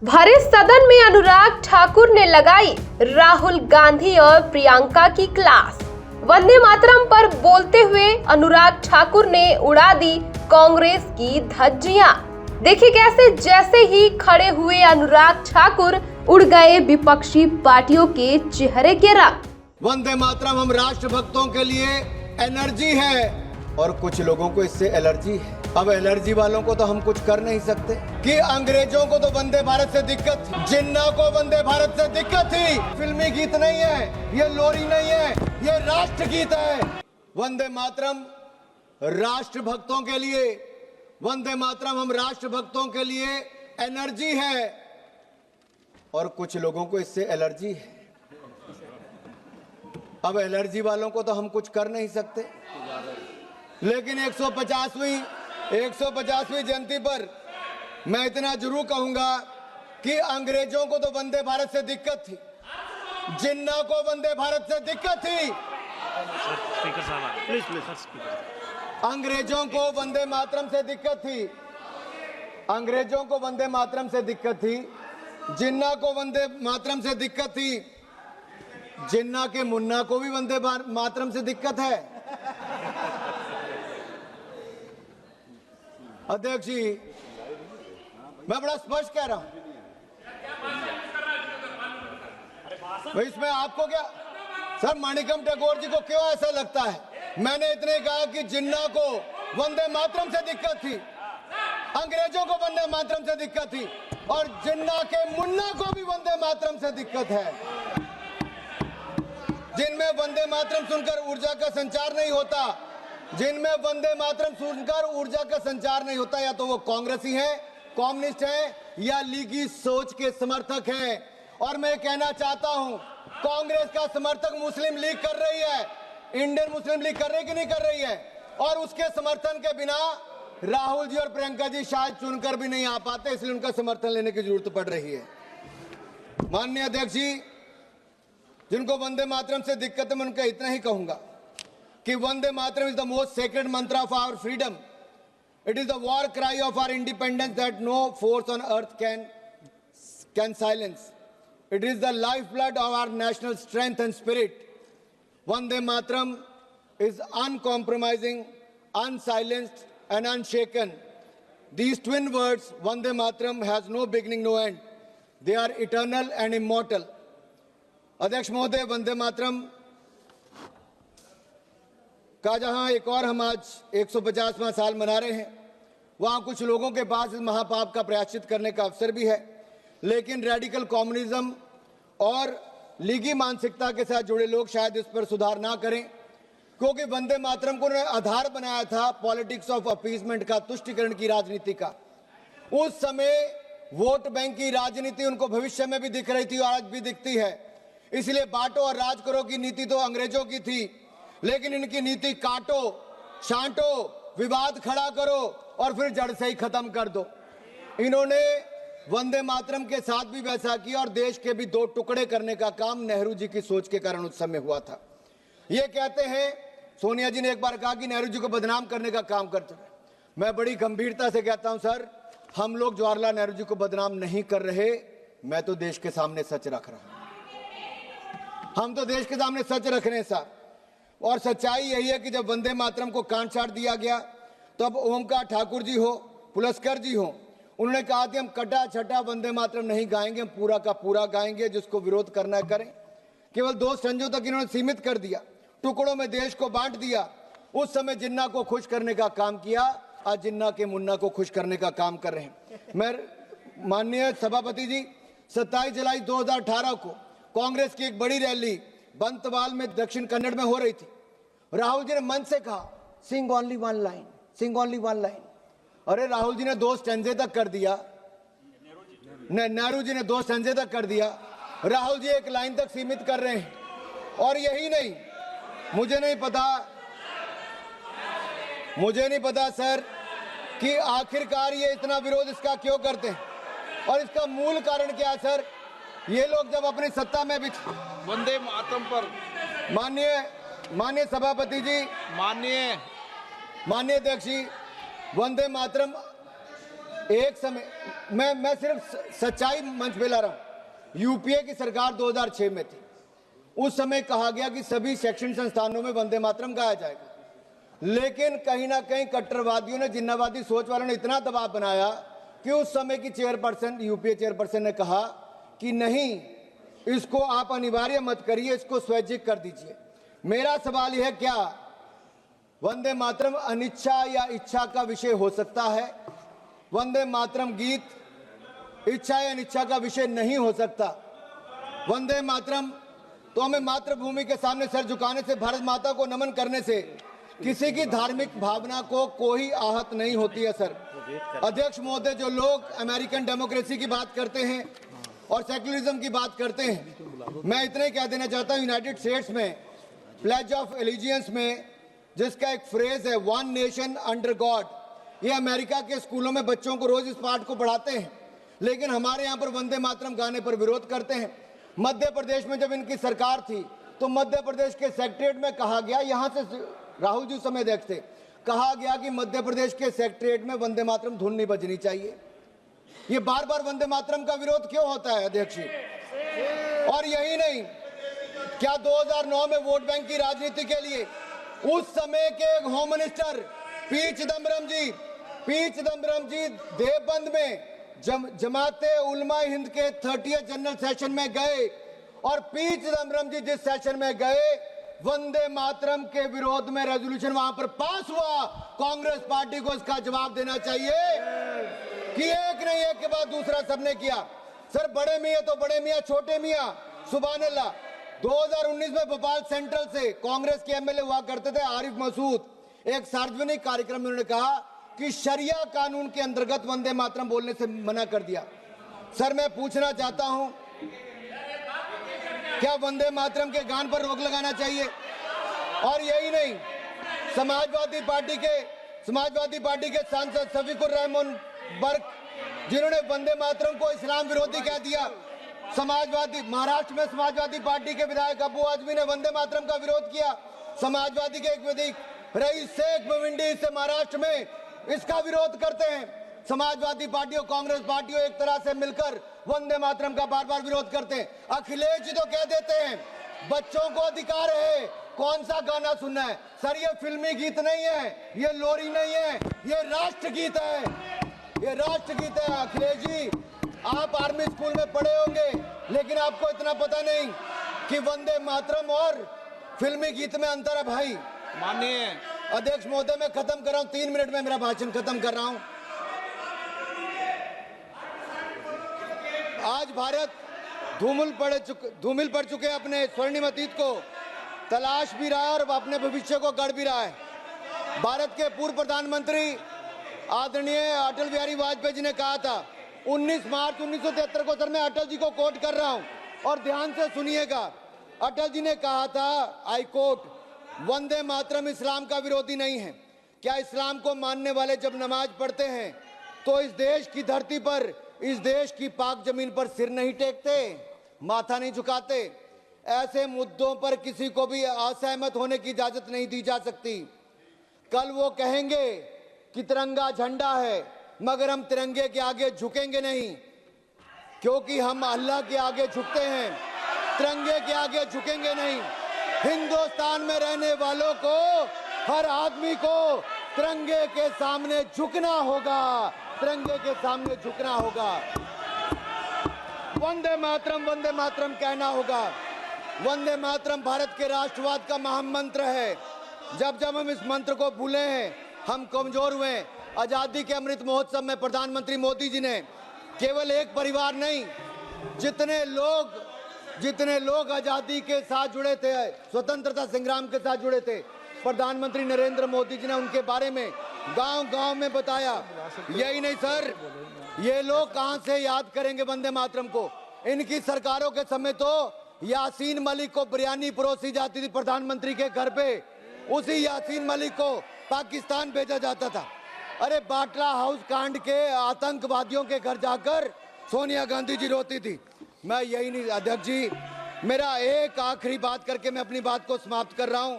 भरे सदन में अनुराग ठाकुर ने लगाई राहुल गांधी और प्रियंका की क्लास। वंदे मातरम पर बोलते हुए अनुराग ठाकुर ने उड़ा दी कांग्रेस की धज्जियां। देखिए कैसे जैसे ही खड़े हुए अनुराग ठाकुर उड़ गए विपक्षी पार्टियों के चेहरे के रंग। वंदे मातरम हम राष्ट्र भक्तों के लिए एनर्जी है और कुछ लोगों को इससे एलर्जी है। अब एलर्जी वालों को तो हम कुछ कर नहीं सकते कि अंग्रेजों को तो वंदे भारत से दिक्कत थी, जिन्ना को वंदे भारत से दिक्कत थी। फिल्मी गीत नहीं है, ये लोरी नहीं है, ये राष्ट्र गीत है। वंदे मातरम राष्ट्र भक्तों के लिए, वंदे मातरम हम राष्ट्र भक्तों के लिए एनर्जी है और कुछ लोगों को इससे एलर्जी है। अब एलर्जी वालों को तो हम कुछ कर नहीं सकते, लेकिन 150वीं जयंती पर मैं इतना जरूर कहूंगा कि अंग्रेजों को तो वंदे भारत से दिक्कत थी, जिन्ना को वंदे भारत से दिक्कत थी। अंग्रेजों को वंदे मातरम से दिक्कत थी, अंग्रेजों को वंदे मातरम से दिक्कत थी, जिन्ना को वंदे मातरम से दिक्कत थी। जिन्ना के मुन्ना को भी वंदे मातरम से दिक्कत है। अध्यक्ष जी, मैं बड़ा स्पष्ट कह रहा हूं, इसमें आपको क्या सर, माणिकम टैगोर जी को क्यों ऐसा लगता है? मैंने इतने कहा कि जिन्ना को वंदे मातरम से दिक्कत थी, अंग्रेजों को वंदे मातरम से दिक्कत थी और जिन्ना के मुन्ना को भी वंदे मातरम से दिक्कत है। जिनमें वंदे मातरम सुनकर ऊर्जा का संचार नहीं होता, जिनमें वंदे मातरम सुनकर ऊर्जा का संचार नहीं होता, या तो वो कांग्रेसी हैं, कम्युनिस्ट हैं या लीगी सोच के समर्थक हैं। और मैं कहना चाहता हूं, कांग्रेस का समर्थक मुस्लिम लीग कर रही है, इंडियन मुस्लिम लीग कर रही कि नहीं कर रही है, और उसके समर्थन के बिना राहुल जी और प्रियंका जी शायद चुनकर भी नहीं आ पाते, इसलिए उनका समर्थन लेने की जरूरत पड़ रही है। माननीय अध्यक्ष जी, जिनको वंदे मातरम से दिक्कत है, मैं उनका इतना ही कहूंगा कि Vande Mataram is the most sacred mantra of our freedom. It is the war cry of our independence that no force on earth can silence. It is the lifeblood of our national strength and spirit. Vande Mataram is uncompromising, unsilenced and unshaken. These twin words, Vande Mataram, has no beginning, no end. They are eternal and immortal. अध्यक्ष महोदय, वंदे मातरम का जहां एक और हम आज 150वां साल मना रहे हैं, वहां कुछ लोगों के पास इस महापाप का प्रायश्चित करने का अवसर भी है, लेकिन रेडिकल कम्युनिज्म और लीगी मानसिकता के साथ जुड़े लोग शायद इस पर सुधार ना करें, क्योंकि वंदे मातरम को उन्होंने आधार बनाया था पॉलिटिक्स ऑफ अपीसमेंट का, तुष्टिकरण की राजनीति का। उस समय वोट बैंक की राजनीति उनको भविष्य में भी दिख रही थी और आज भी दिखती है। इसलिए बांटो और राज करो की नीति तो अंग्रेजों की थी, लेकिन इनकी नीति काटो, छांटो, विवाद खड़ा करो और फिर जड़ से ही खत्म कर दो। इन्होंने वंदे मातरम के साथ भी वैसा किया और देश के भी दो टुकड़े करने का काम नेहरू जी की सोच के कारण उस समय हुआ था। ये कहते हैं, सोनिया जी ने एक बार कहा कि नेहरू जी को बदनाम करने का काम करते हैं। मैं बड़ी गंभीरता से कहता हूं सर, हम लोग जवाहरलाल नेहरू जी को बदनाम नहीं कर रहे, मैं तो देश के सामने सच रख रहा हूं। हम तो देश के सामने सच रख रहे हैं साहब, और सच्चाई यही है कि जब वंदे मातरम को काट छाट दिया गया, तो अब ओमकार ठाकुर जी हो, पुलस्कर जी हो, उन्होंने कहा कि हम कटा छटा वंदे मातरम नहीं गाएंगे, हम पूरा का पूरा गाएंगे, जिसको विरोध करना है करें। केवल 2 संजों तक इन्होंने सीमित कर दिया, टुकड़ों में देश को बांट दिया। उस समय जिन्ना को खुश करने का काम किया, आज जिन्ना के मुन्ना को खुश करने का काम कर रहे हैं। मैं माननीय सभापति जी, 27 जुलाई 2018 को कांग्रेस की एक बड़ी रैली बंतवाल में दक्षिण कन्नड़ में हो रही थी। राहुल जी ने मंच से कहा, सिंग ओनली वन लाइन, सिंग ओनली वन लाइन। अरे राहुल जी ने 2 स्टैंजे तक कर दिया, नेहरू जी ने 2 स्टैंजे तक कर दिया, राहुल जी 1 लाइन तक सीमित कर रहे हैं। और यही नहीं, मुझे नहीं पता सर कि आखिरकार ये इतना विरोध इसका क्यों करते हैं और इसका मूल कारण क्या है सर। ये लोग जब अपनी सत्ता में भी वंदे मातरम पर माननीय सभापति जी, माननीय अध्यक्ष जी, वंदे मातरम एक समय मैं सिर्फ सच्चाई मंच पे ला रहा हूं। यूपीए की सरकार 2006 में थी। उस समय कहा गया कि सभी शैक्षणिक संस्थानों में वंदे मातरम गाया जाएगा, लेकिन कहीं ना कहीं कट्टरवादियों ने, जिन्नावादी सोच वालों ने इतना दबाव बनाया कि उस समय की चेयरपर्सन, यूपीए चेयरपर्सन ने कहा कि नहीं, इसको आप अनिवार्य मत करिए, इसको स्वैच्छिक कर दीजिए। मेरा सवाल यह है, क्या वंदे मातरम अनिच्छा या इच्छा का विषय हो सकता है? वंदे मातरम गीत इच्छा या अनिच्छा का विषय नहीं हो सकता। वंदे मातरम तो हमें मातृभूमि के सामने सर झुकाने से, भारत माता को नमन करने से किसी की धार्मिक भावना को कोई आहत नहीं होती है सर। अध्यक्ष महोदय, जो लोग अमेरिकन डेमोक्रेसी की बात करते हैं और सेक्युलरिज्म की बात करते हैं, मैं इतना ही कह देना चाहता हूं, यूनाइटेड स्टेट्स में प्लेज ऑफ एलिजियंस में जिसका एक फ्रेज है, वन नेशन अंडर गॉड, ये अमेरिका के स्कूलों में बच्चों को रोज इस पाठ को पढ़ाते हैं, लेकिन हमारे यहाँ पर वंदे मातरम गाने पर विरोध करते हैं। मध्य प्रदेश में जब इनकी सरकार थी तो मध्य प्रदेश के सेक्रेटरीट में कहा गया, यहाँ से राहुल जी समय देखते, कहा गया कि मध्य प्रदेश के सेक्रेटरीट में वंदे मातरम धुन नहीं बजनी चाहिए। ये बार बार वंदे मातरम का विरोध क्यों होता है अध्यक्ष जी? और यही नहीं, क्या 2009 में वोट बैंक की राजनीति के लिए उस समय के होम मिनिस्टर पी चिदम्बरम जी देवबंद में जमाते उलमा हिंद के 30th जनरल सेशन में गए, और पी चिदम्बरम जी जिस सेशन में गए, वंदे मातरम के विरोध में रेजोल्यूशन वहां पर पास हुआ। कांग्रेस पार्टी को इसका जवाब देना चाहिए कि एक नहीं, एक के बाद दूसरा सबने किया। सर, बड़े मियां तो बड़े मियां, छोटे मियां सुभान अल्लाह। 2019 में भोपाल सेंट्रल से कांग्रेस के एमएलए हुआ करते थे आरिफ मसूद, एक सार्वजनिक कार्यक्रम में उन्होंने कहा कि शरिया कानून के अंतर्गत वंदे मातरम बोलने से मना कर दिया। सर, मैं पूछना चाहता हूं, क्या वंदे मातरम के गान पर रोक लगाना चाहिए? और यही नहीं, समाजवादी पार्टी के सांसद शफीकुर रहमान बर्क, जिन्होंने वंदे मातरम को इस्लाम विरोधी कह दिया। महाराष्ट्र में समाजवादी पार्टी के विधायक अबू आजमी ने वंदे मातरम का विरोध किया। समाजवादी के एक विधायक रईस शेख भिवंडी से महाराष्ट्र में इसका विरोध करते हैं। समाजवादी पार्टी और कांग्रेस पार्टियों एक तरह से मिलकर वंदे मातरम का बार बार विरोध करते हैं। अखिलेश जी तो कह देते हैं बच्चों को अधिकार है कौन सा गाना सुनना है। सर, ये फिल्मी गीत नहीं है, ये लोरी नहीं है, ये राष्ट्रगीत है, ये राष्ट्रगीत है। अखिलेश जी, आप आर्मी स्कूल में पढ़े होंगे, लेकिन आपको इतना पता नहीं कि वंदे मातरम और फिल्मी गीत में अंतर है भाई। माननीय अध्यक्ष महोदय, मैं खत्म कर रहा हूं, 3 मिनट में मेरा भाषण खत्म कर रहा हूं। आज भारत धूमिल पड़ चुके अपने स्वर्णिम अतीत को तलाश भी रहा है और अपने भविष्य को गढ़ भी रहा है। भारत के पूर्व प्रधानमंत्री आदरणीय अटल बिहारी वाजपेयी जी ने कहा था 19 मार्च 1973 को, सर मैं अटल जी को कोट कर रहा हूं और ध्यान से सुनिएगा। अटल जी ने कहा था, आई कोट, वंदे मातरम इस्लाम का विरोधी नहीं है। क्या इस्लाम को मानने वाले जब नमाज पढ़ते हैं तो इस देश की धरती पर, इस देश की पाक जमीन पर सिर नहीं टेकते, माथा नहीं झुकाते? ऐसे मुद्दों पर किसी को भी असहमत होने की इजाजत नहीं दी जा सकती। कल वो कहेंगे कि तिरंगा झंडा है, मगर हम तिरंगे के आगे झुकेंगे नहीं, क्योंकि हम अल्लाह के आगे झुकते हैं, तिरंगे के आगे झुकेंगे नहीं। हिंदुस्तान में रहने वालों को, हर आदमी को तिरंगे के सामने झुकना होगा, तिरंगे के सामने झुकना होगा। वंदे मातरम कहना होगा। वंदे मातरम भारत के राष्ट्रवाद का महामंत्र है। जब जब हम इस मंत्र को भूले हैं, हम कमजोर हुए। आजादी के अमृत महोत्सव में प्रधानमंत्री मोदी जी ने केवल एक परिवार नहीं, जितने लोग आजादी के साथ जुड़े थे, स्वतंत्रता संग्राम के साथ जुड़े थे, प्रधानमंत्री नरेंद्र मोदी जी ने उनके बारे में गांव-गांव में बताया। यही नहीं सर, ये लोग कहां से याद करेंगे वंदे मातरम को? इनकी सरकारों के समय तो यासीन मलिक को बिरयानी परोसी जाती थी प्रधानमंत्री के घर पे, उसी यासीन मलिक को पाकिस्तान भेजा जाता था। अरे बाटला हाउस कांड के आतंकवादियों के घर जाकर सोनिया गांधी जी रोती थी। मैं यही नहीं, अध्यक्ष जी, मेरा एक आखिरी बात करके मैं अपनी बात को समाप्त कर रहा हूं।